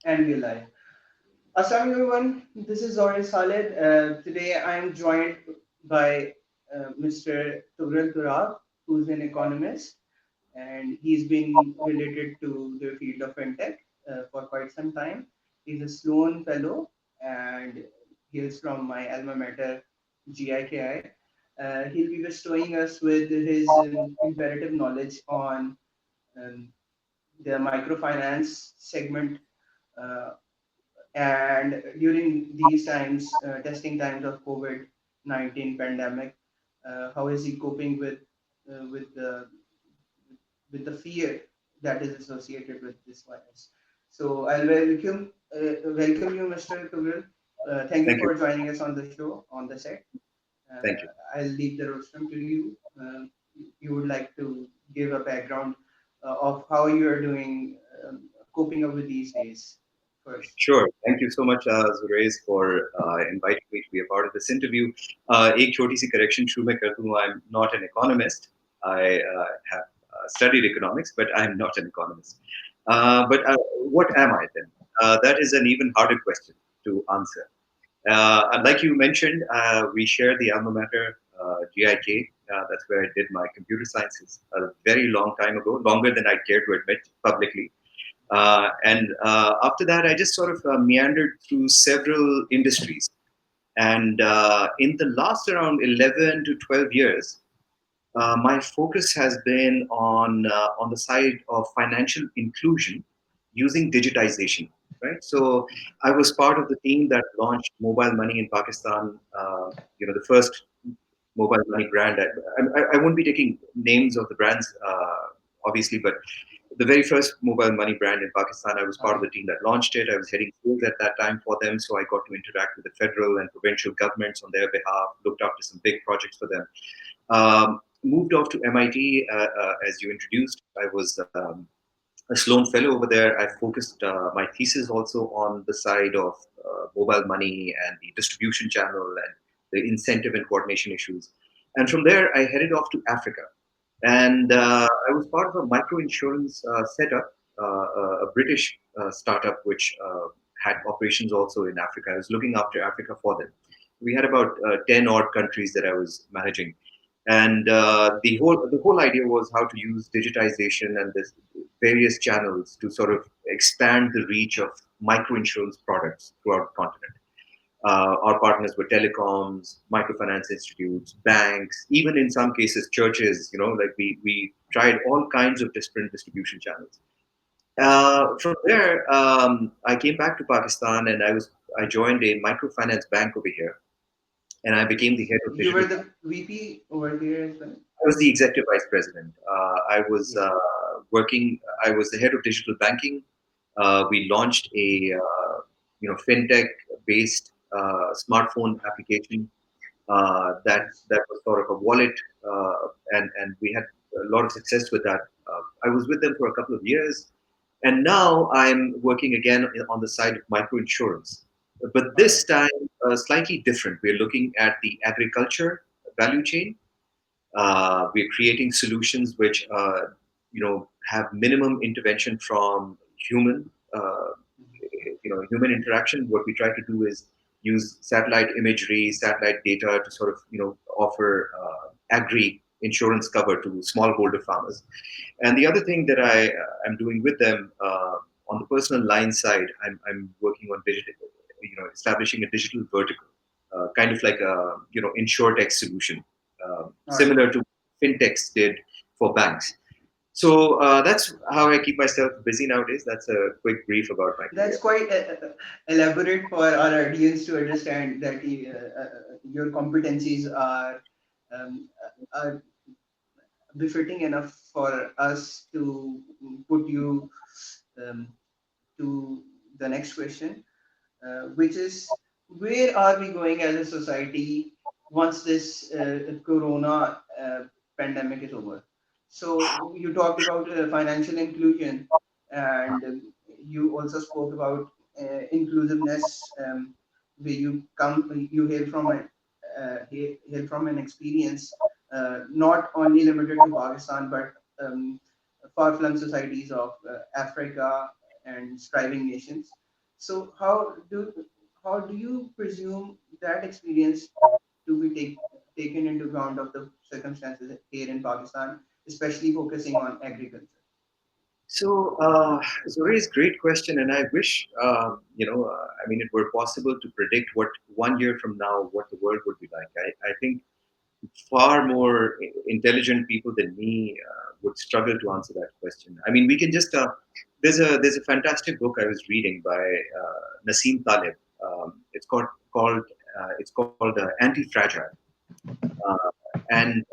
And we're live. Assalamu everyone, this is Zorays Khalid. Today I'm joined by Mr. Tughrals, who's an economist, and he's been related to the field of fintech for quite some time. He's a Sloan fellow and he's from my alma mater, GIKI. He'll be bestowing us with his imperative knowledge on um, the microfinance segment uh, and during these times, testing times of COVID-19 pandemic, how is he coping uh, with the with the fear that is associated with this virus? So I'll welcome you, Mr. Tughrals. Thank you Thank you. for joining us on the show on the set. Thank you. I'll leave the rostrum to you. You would like to give a background of how you are doing, coping up with these days first. Sure. Thank you so much, Zorays, for inviting me to be a part of this interview. एक छोटी सी correction शुरू में कर दूं. I'm not an economist. I have studied economics, but I'm not an economist. But what am I then? That is an even harder question to answer. And like you mentioned, we share the alma mater, GIK. That's where I did my computer sciences a very long time ago, longer than I care to admit publicly. And after that, I just sort of meandered through several industries. And in the last around 11 to 12 years, my focus has been on the side of financial inclusion using digitization. Right. So I was part of the team that launched mobile money in Pakistan. The first mobile money brand. I won't be taking names of the brands, obviously, but the very first mobile money brand in Pakistan, I was part of the team that launched it. I was heading sales at that time for them, so I got to interact with the federal and provincial governments on their behalf, looked after some big projects for them. Moved off to MIT, as you introduced. I was a Sloan fellow over there. I focused my thesis also on the side of mobile money and the distribution channel and the incentive and coordination issues. And from there, I headed off to Africa. And I was part of a microinsurance setup, a British startup which had operations also in Africa. I was looking after Africa for them. We had about 10 odd countries that I was managing. And the whole idea was how to use digitization and this various channels to sort of expand the reach of microinsurance products throughout the continent. Our partners were telecoms, microfinance institutes, banks, even in some cases churches. Like we tried all kinds of different distribution channels. From there, I came back to Pakistan and I joined a microfinance bank over here, and I became the head of You were digital. the VP over there as well? I was the executive vice president. I was Yeah. working. I was the head of digital banking. We launched a fintech-based smartphone application Nice. that was sort of a wallet, and we had a lot of success with that. I was with them for a couple of years, and now I'm working again on the side of microinsurance, but All this right. time slightly different. We're looking at the agriculture value chain. We're creating solutions which have minimum intervention from human human interaction. What we try to do is use satellite imagery, satellite data to sort of offer agri insurance cover to smallholder farmers. And the other thing that I am doing with them on the personal line side, I'm working on digital, establishing a digital vertical, kind of like a insurtech solution, All right. similar to fintechs did for banks. So that's how I keep myself busy nowadays. That's a quick brief about my That's career. quite elaborate for our audience to understand that your competencies are befitting enough for us to put you um, to the next question, which is where are we going as a society once this corona pandemic is over? So you talked about financial inclusion, and you also spoke about inclusiveness, where you hail from an experience not only limited to Pakistan, but far-flung societies of Africa and striving nations. So how do you presume that experience to be taken into account of the circumstances here in Pakistan, especially focusing on agriculture? So, Zorays, great question, and I wish I mean, it were possible to predict what 1 year from now what the world would be like. I think far more intelligent people than me would struggle to answer that question. I mean, we can just there's a fantastic book I was reading by Nassim Taleb. It's called Anti-Fragile, uh, and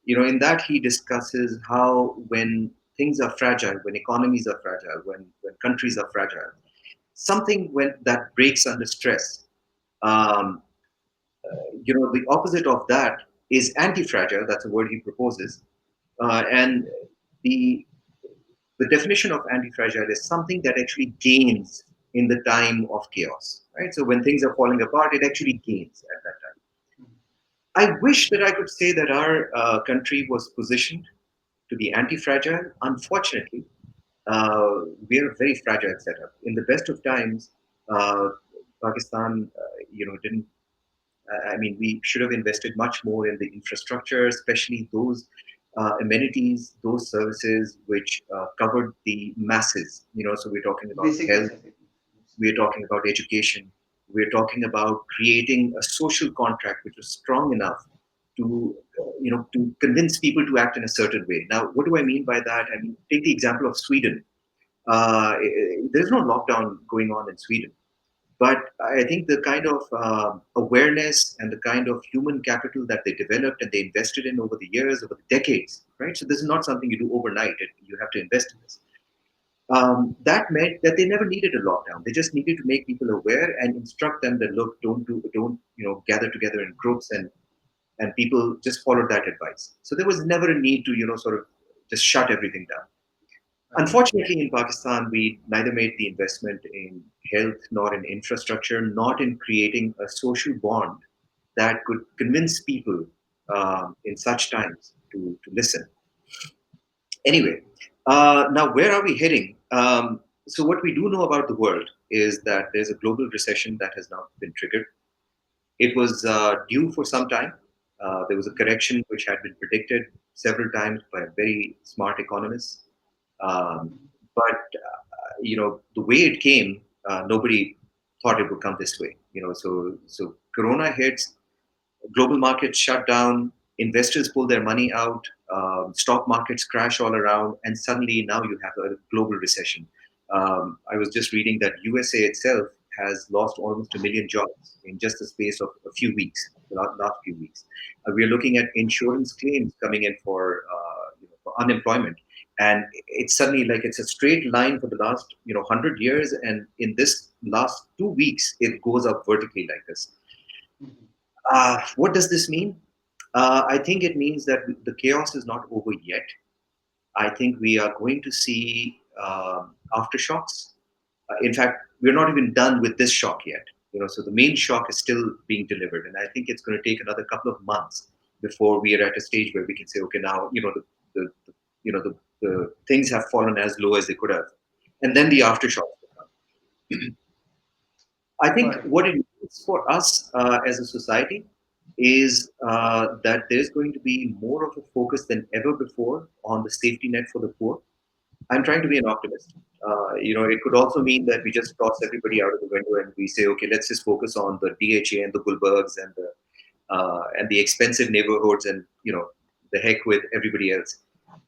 in that he discusses how when things are fragile, when economies are fragile, when countries are fragile, something when that breaks under stress. Um, the opposite of that is anti-fragile. That's a word he proposes, and the the definition of anti-fragile is something that actually gains in the time of chaos. Right. So when things are falling apart, it actually gains at that time. I wish that I could say that our country was positioned to be anti-fragile. Unfortunately, we are a very fragile setup. In the best of times, uh, Pakistan, didn't. I mean, we should have invested much more in the infrastructure, especially those amenities, those services which covered the masses. So we're talking about Basic health, necessities. we're talking about education, we're talking about creating a social contract which was strong enough to convince people to act in a certain way. Now, what do I mean by that? I mean, take the example of Sweden. There's no lockdown going on in Sweden, but I think the kind of awareness and the kind of human capital that they developed and they invested in over the years, over the decades, right? So this is not something you do overnight. You have to invest in this. That meant that they never needed a lockdown. They just needed to make people aware and instruct them that look, don't gather together in groups, and people just followed that advice. So there was never a need to sort of just shut everything down. Right. Unfortunately, in Pakistan, we neither made the investment in health nor in infrastructure, not in creating a social bond that could convince people in such times to listen. Anyway, now where are we heading? So, what we do know about the world is that there's a global recession that has now been triggered. It was due for some time. There was a correction which had been predicted several times by very smart economists. Um, but the way it came, nobody thought it would come this way. So Corona hits, global markets shut down, investors pull their money out, stock markets crash all around, and suddenly now you have a global recession. I was just reading that USA itself has lost almost 1 million jobs in just the space of a few weeks, the last few weeks. We are looking at insurance claims coming in for unemployment, and it's suddenly like it's a straight line for the last 100 years, and in this last 2 weeks, it goes up vertically like this. Mhm. What does this mean? I think it means that the chaos is not over yet. I think we are going to see aftershocks. In fact, we're not even done with this shock yet. So the main shock is still being delivered, and I think it's going to take another couple of months before we are at a stage where we can say, okay, now the the things have fallen as low as they could have, and then the aftershocks will come. I think Got it. what it means for us as a society is that there's going to be more of a focus than ever before on the safety net for the poor. I'm trying to be an optimist. It could also mean that we just toss everybody out of the window and we say, okay, let's just focus on the DHA and the Gulbergs and the expensive neighborhoods and the heck with everybody else.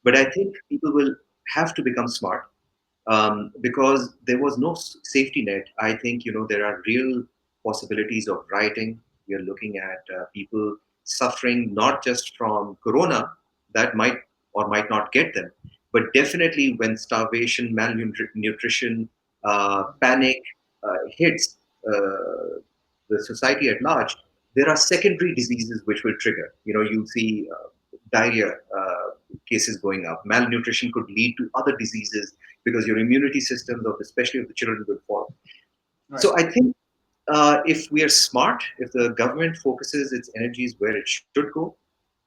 But I think people will have to become smart because there was no safety net. I think there are real possibilities of rioting. We are looking at people suffering not just from corona that might or might not get them, but definitely when starvation, malnutrition, panic hits the society at large, there are secondary diseases which will trigger. You see diarrhea cases going up. Malnutrition could lead to other diseases because your immunity systems, of especially of the children, will fall. Right. So I think if we are smart, if the government focuses its energies where it should go,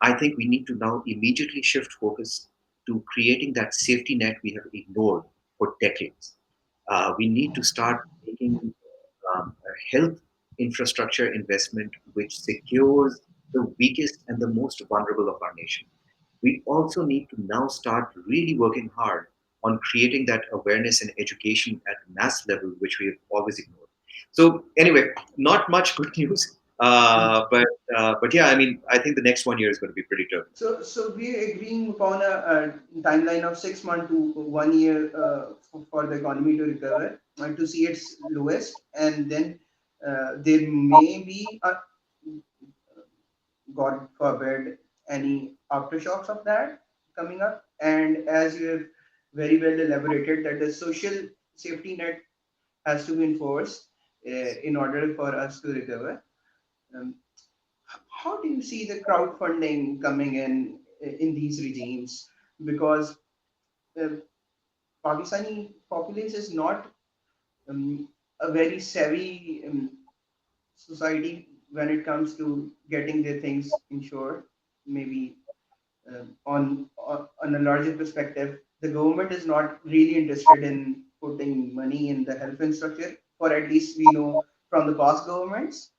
I think we need to now immediately shift focus to creating that safety net we have ignored for decades. We need to start making a health infrastructure investment which secures the weakest and the most vulnerable of our nation. We also need to now start really working hard on creating that awareness and education at mass level, which we have always ignored. So anyway, not much good news, but yeah, I mean, I think the next 1 year is going to be pretty turbulent. So we're agreeing upon a timeline of 6 months to 1 year for the economy to recover and to see its lowest, and then there may be, God forbid, any aftershocks of that coming up. And as you have very well elaborated, that the social safety net has to be enforced in order for us to recover. Um, how do you see the crowdfunding coming in these regimes? Because uh, Pakistani populace is not a very savvy society when it comes to getting their things insured. Maybe on a larger perspective, the government is not really interested in putting money in the health infrastructure, or at least we know from the past governments.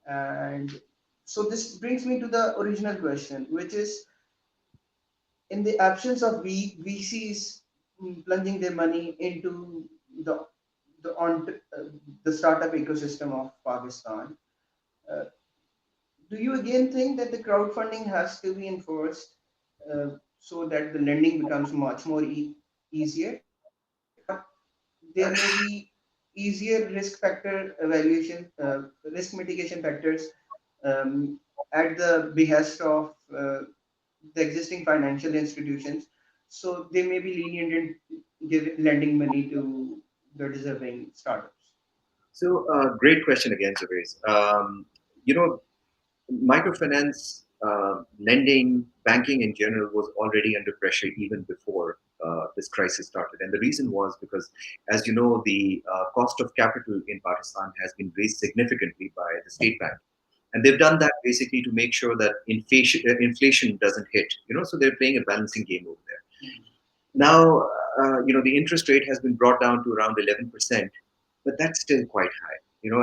And so this brings me to the original question, which is, in the absence of VCs plunging their money into the the on the startup ecosystem of Pakistan, uh, do you again think that the crowdfunding has to be enforced so that the lending becomes much more easier, or there may be easier risk factor evaluation, risk mitigation factors at the behest of the existing financial institutions, so they may be lenient in lending money to the deserving startups. So, great question again, Zorays. You know, microfinance, lending, banking in general was already under pressure even before this crisis started. And the reason was because, as you know, the cost of capital in Pakistan has been raised significantly by the state bank. And they've done that basically to make sure that inflation doesn't hit, so they're playing a balancing game over there. Now, the interest rate has been brought down to around 11%, but that's still quite high.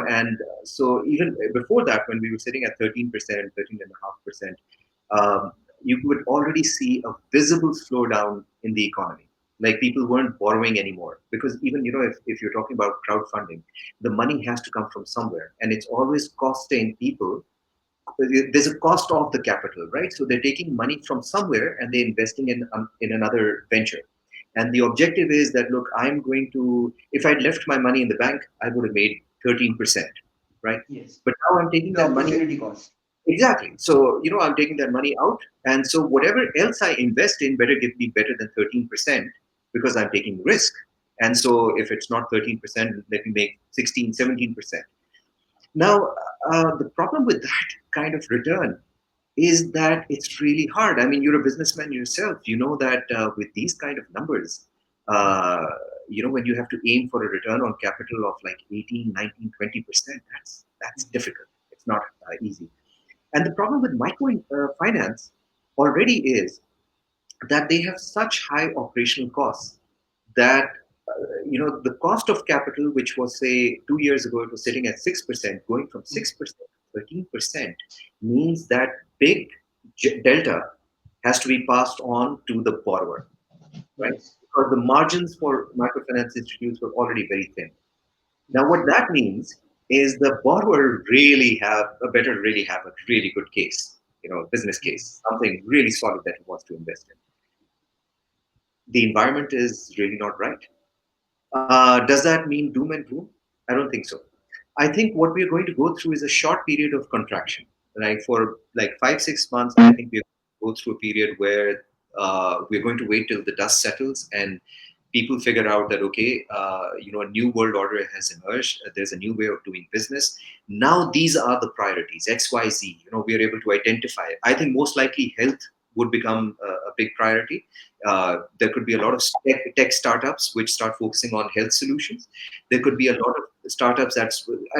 And so even before that, when we were sitting at 13%, 13.5%, you would already see a visible slowdown in the economy. Like people weren't borrowing anymore because even, if you're talking about crowdfunding, the money has to come from somewhere and it's always costing people. There's a cost of the capital, right? So they're taking money from somewhere and they're investing in another venture. And the objective is that, look, I'm going to, if I'd left my money in the bank, I would have made 13%, right? Yes, But now I'm taking the that money. opportunity cost. Exactly. So, I'm taking that money out. And so whatever else I invest in better give me better than 13% because I'm taking risk. And so if it's not 13%, let me make 16, 17%. Now, the problem with that kind of return is that it's really hard. I mean, you're a businessman yourself. You know that with these kind of numbers, uh, when you have to aim for a return on capital of like 18, 19, 20%, that's difficult. It's not easy. And the problem with microfinance already is that they have such high operational costs that the cost of capital, which was say 2 years ago, it was sitting at 6%, going from 6% to 13%, means that big delta has to be passed on to the borrower, right? Yes. Because the margins for microfinance institutes were already very thin. Now, what that means is the borrower really have a really good case, business case, something really solid that he wants to invest in. The environment is really not right. Does that mean doom and gloom? I don't think so. I think what we're going to go through is a short period of contraction. Like for like 5, 6 months, I think we're going to go through a period where we're going to wait till the dust settles and people figure out that okay, a new world order has emerged. There's a new way of doing business. Now these are the priorities X, Y, Z. We are able to identify. I think most likely health would become a big priority. There could be a lot of tech startups which start focusing on health solutions. There could be a lot of startups I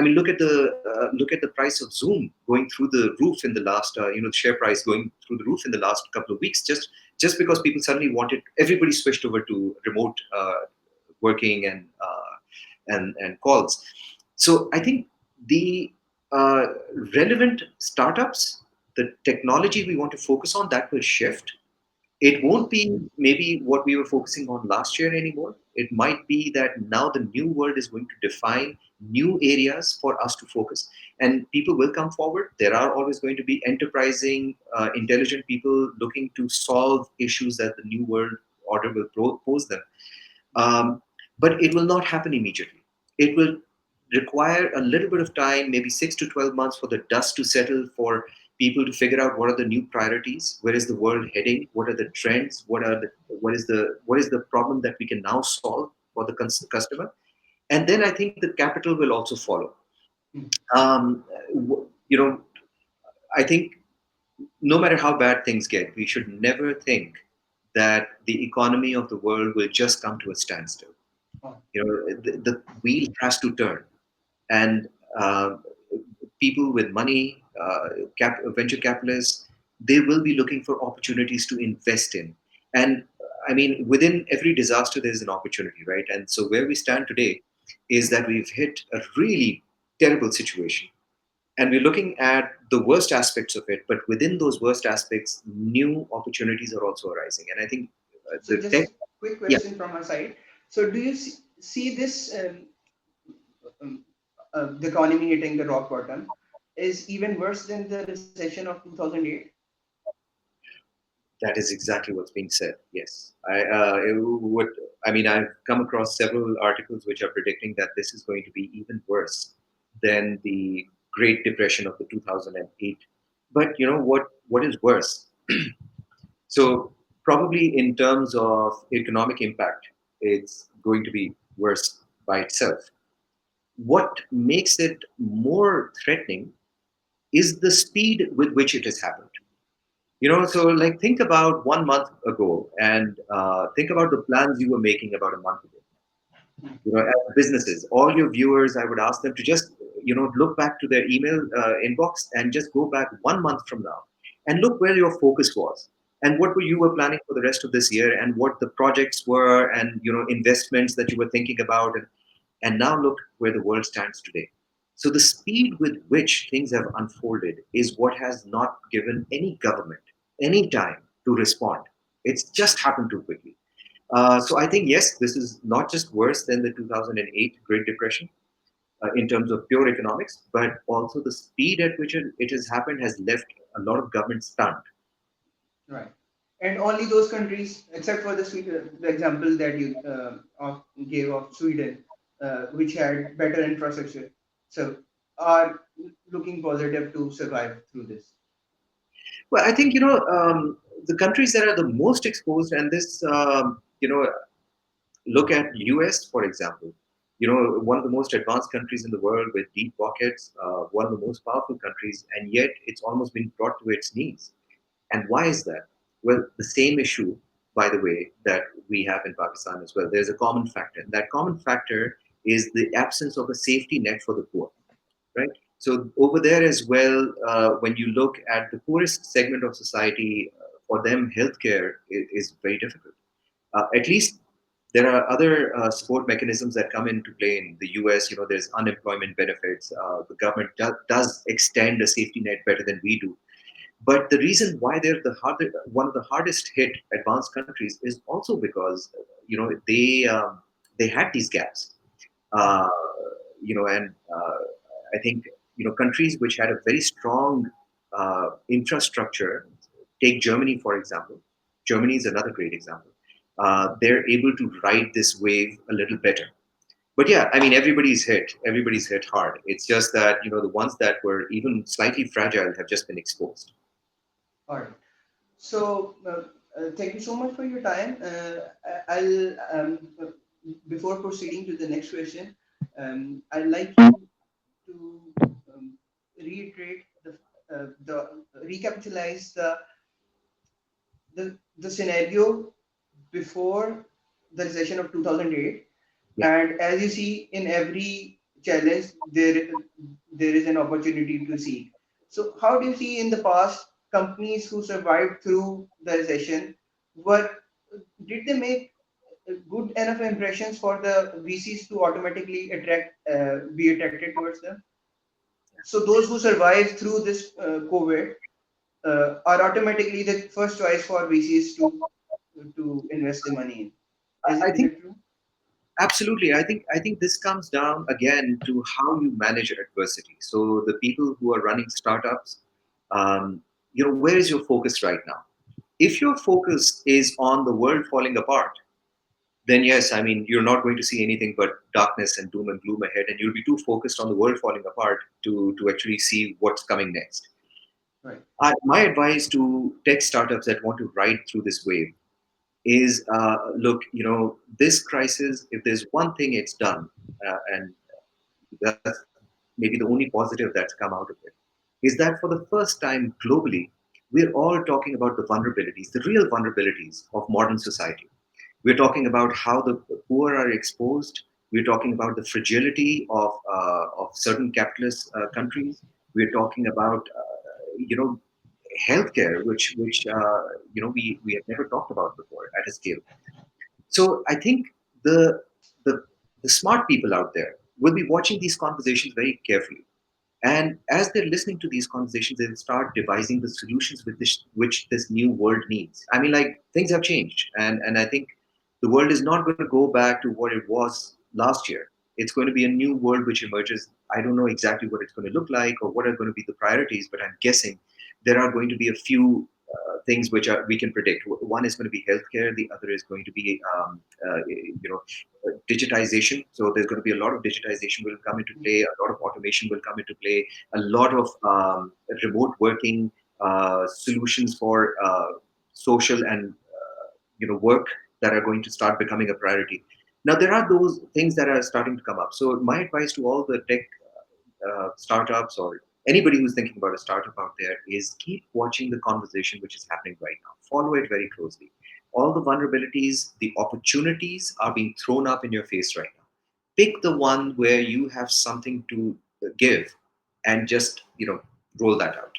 mean, look at the price of Zoom going through the roof in the last the share price going through the roof in the last couple of weeks, just because people suddenly wanted, everybody switched over to remote working and and calls. So I think the uh, relevant startups, the technology we want to focus on, that will shift. It won't be maybe what we were focusing on last year anymore. It might be that now the new world is going to define new areas for us to focus, and people will come forward. There are always going to be enterprising, intelligent people looking to solve issues that the new world order will pose them. um, but it will not happen immediately. It will require a little bit of time, maybe 6 to 12 months, for the dust to settle, for people to figure out what are the new priorities, where is the world heading, what are the trends, what is the problem that we can now solve for the customer, and then I think the capital will also follow. Hmm. Um, I think no matter how bad things get, we should never think that the economy of the world will just come to a standstill. Oh, The wheel has to turn, and uh, people with money, venture capitalists, they will be looking for opportunities to invest in. And I mean, within every disaster, there's an opportunity, right? And so where we stand today is that we've hit a really terrible situation, and we're looking at the worst aspects of it. But within those worst aspects, new opportunities are also arising. And I think so the tech, just quick yeah, question from my side. So do you see this um, the economy hitting the rock bottom is even worse than the recession of 2008? that is exactly what's being said. Yes, it would. I mean, I've come across several articles which are predicting that this is going to be even worse than the Great Depression of the 2008. But you know what? What is worse? So probably in terms of economic impact, it's going to be worse by itself. What makes it more threatening is the speed with which it has happened. So like think about 1 month ago, and think about the plans you were making about a month ago. As businesses, all your viewers, I would ask them to just look back to their email inbox and just go back 1 month from now and look where your focus was, and what you were planning for the rest of this year, and what the projects were, and investments that you were thinking about, and now look where the world stands today. So the speed with which things have unfolded is what has not given any government any time to respond. It's just happened too quickly. So I think, yes, this is not just worse than the 2008 Great Depression in terms of pure economics, but also the speed at which it has happened has left a lot of governments stunned. Right. And only those countries, except for the example that you gave of Sweden, which had better infrastructure, so are looking positive to survive through this. Well, I think, the countries that are the most exposed, and this, look at US, for example. One of the most advanced countries in the world with deep pockets, one of the most powerful countries, and yet it's almost been brought to its knees. And why is that? Well, the same issue, by the way, that we have in Pakistan as well. There's a common factor. And that common factor is the absence of a safety net for the poor, right? So over there as well, when you look at the poorest segment of society, for them, healthcare is very difficult. At least there are other support mechanisms that come into play in the US. There's unemployment benefits. The government does extend a safety net better than we do. But the reason why they're one of the hardest hit advanced countries is also because they had these gaps. Uh, and I think countries which had a very strong infrastructure. Take Germany, for example. Germany is another great example. They're able to ride this wave a little better. But yeah, I mean, everybody's hit. Everybody's hit hard. It's just that the ones that were even slightly fragile have just been exposed. All right. So, thank you so much for your time. I'll before proceeding to the next question, I'd like you to reiterate the recapitalize the scenario before the recession of 2008. Yeah. And as you see, in every challenge there is an opportunity to seek. So how do you see in the past companies who survived through the recession, what did they make good enough impressions for the VCs to automatically be attracted towards them. So those who survive through this COVID are automatically the first choice for VCs to invest the money in. I Is think it true? absolutely. I think this comes down again to how you manage adversity. So the people who are running startups, um, where is your focus right now? If your focus is on the world falling apart, then yes, I mean, you're not going to see anything but darkness and doom and gloom ahead, and you'll be too focused on the world falling apart to actually see what's coming next. Right. My advice to tech startups that want to ride through this wave is, look, this crisis, if there's one thing it's done, and that's maybe the only positive that's come out of it, is that for the first time globally, we're all talking about the vulnerabilities, the real vulnerabilities of modern society. We're talking about how the poor are exposed. We're talking about the fragility of certain capitalist countries. We're talking about healthcare, which we have never talked about before at a scale. So I think the the the smart people out there will be watching these conversations very carefully, and as they're listening to these conversations, they'll start devising the solutions which this new world needs. I mean, like, things have changed, and I think the world is not going to go back to what it was last year. It's going to be a new world which emerges. I don't know exactly what it's going to look like or what are going to be the priorities, but I'm guessing there are going to be a few things which we can predict. One is going to be healthcare. The other is going to be digitization. So there's going to be a lot of digitization will come into play. A lot of automation will come into play. A lot of remote working solutions for social and work that are going to start becoming a priority. Now there are those things that are starting to come up. So my advice to all the tech startups or anybody who's thinking about a startup out there is keep watching the conversation which is happening right now. Follow it very closely. All the vulnerabilities, the opportunities are being thrown up in your face right now. Pick the one where you have something to give and just, roll that out.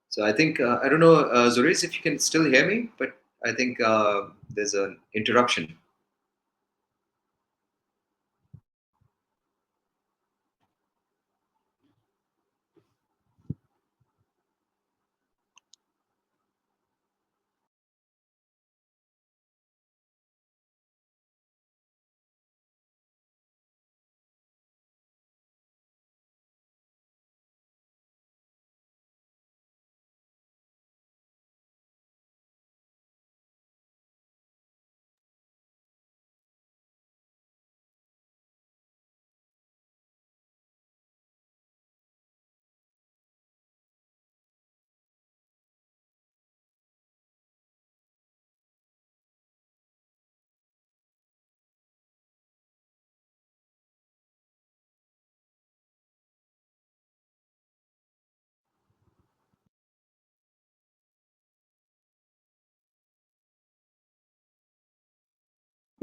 So I think, I don't know, Zorays, if you can still hear me, but I think there's an interruption.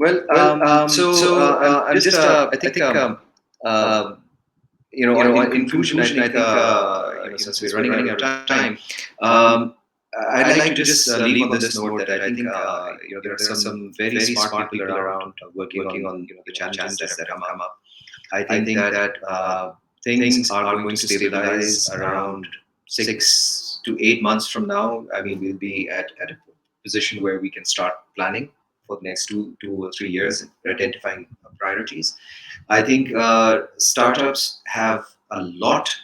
Well, I'm just, I think, uh, in conclusion, I think, since we're running out of time, um, I'd like to just leave on this note that I think, there are some very smart people around working on, the challenges that have come up. I think that things are going to stabilize around 6 to 8 months from now. I mean, we'll be at a position where we can start planning for the next 2 or 3 years and identifying priorities. I think startups have a lot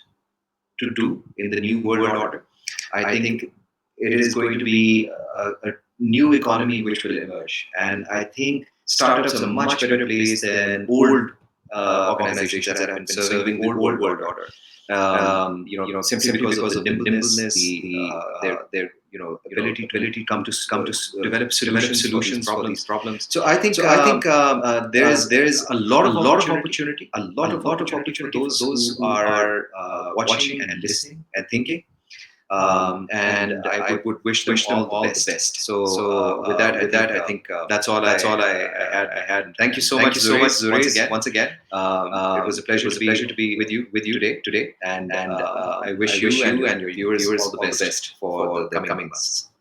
to do in the new world order. I think it is going to be a new economy which will emerge. And I think startups are a much better place than old organizations that have been serving the old world order. Simply because of the nimbleness, their ability to develop solutions for these problems. So I think there is a lot of opportunity, a lot of opportunity for those who are watching and listening and thinking. and I would wish them all the best. So with that, I think that's all I had. Thank you so much, Zorays, once again. It was a pleasure to be with you today, and I wish you and your viewers all the best for the coming months.